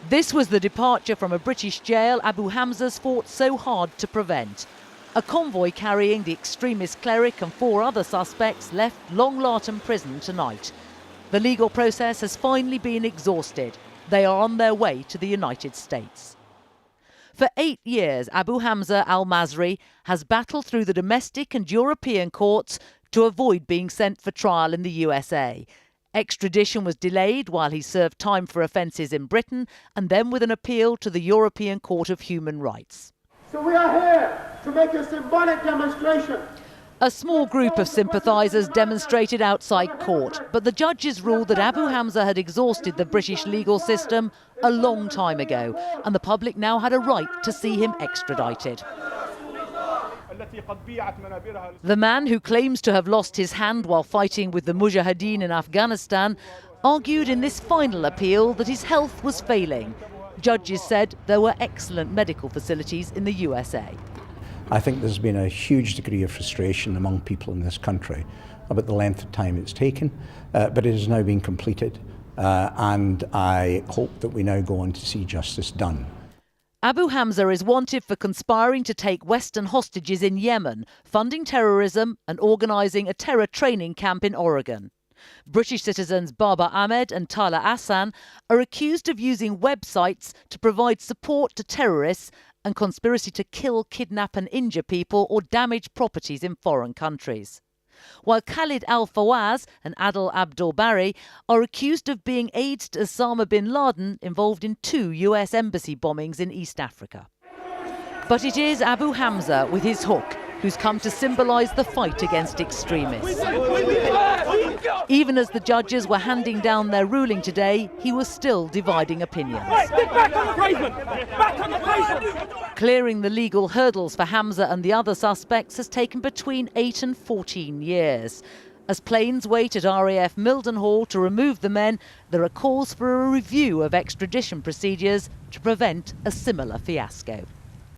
This was the departure from a British jail Abu Hamza's fought so hard to prevent. A convoy carrying the extremist cleric and 4 other suspects left Long Lartin prison tonight. The legal process has finally been exhausted. They are on their way to the United States. For 8 years, Abu Hamza al-Masri has battled through the domestic and European courts to avoid being sent for trial in the USA. Extradition was delayed while he served time for offences in Britain and then with an appeal to the European Court of Human Rights. So we are here to make a symbolic demonstration. A small group of sympathisers demonstrated outside court, but the judges ruled that Abu Hamza had exhausted the British legal system a long time ago, and the public now had a right to see him extradited. The man, who claims to have lost his hand while fighting with the Mujahideen in Afghanistan, argued in this final appeal that his health was failing. Judges said there were excellent medical facilities in the USA. I think there's been a huge degree of frustration among people in this country about the length of time it's taken, but it has now been completed, and I hope that we now go on to see justice done. Abu Hamza is wanted for conspiring to take Western hostages in Yemen, funding terrorism and organising a terror training camp in Oregon. British citizens Baba Ahmed and Tala Hassan are accused of using websites to provide support to terrorists and conspiracy to kill, kidnap and injure people or damage properties in foreign countries. While Khalid al-Fawaz and Adil Abdul Bari are accused of being aides to Osama bin Laden involved in 2 US embassy bombings in East Africa. But it is Abu Hamza with his hook who's come to symbolise the fight against extremists. Even as the judges were handing down their ruling today, he was still dividing opinions. Back on the pavement! Back on the pavement! Clearing the legal hurdles for Hamza and the other suspects has taken between 8 and 14 years. As planes wait at RAF Mildenhall to remove the men, there are calls for a review of extradition procedures to prevent a similar fiasco.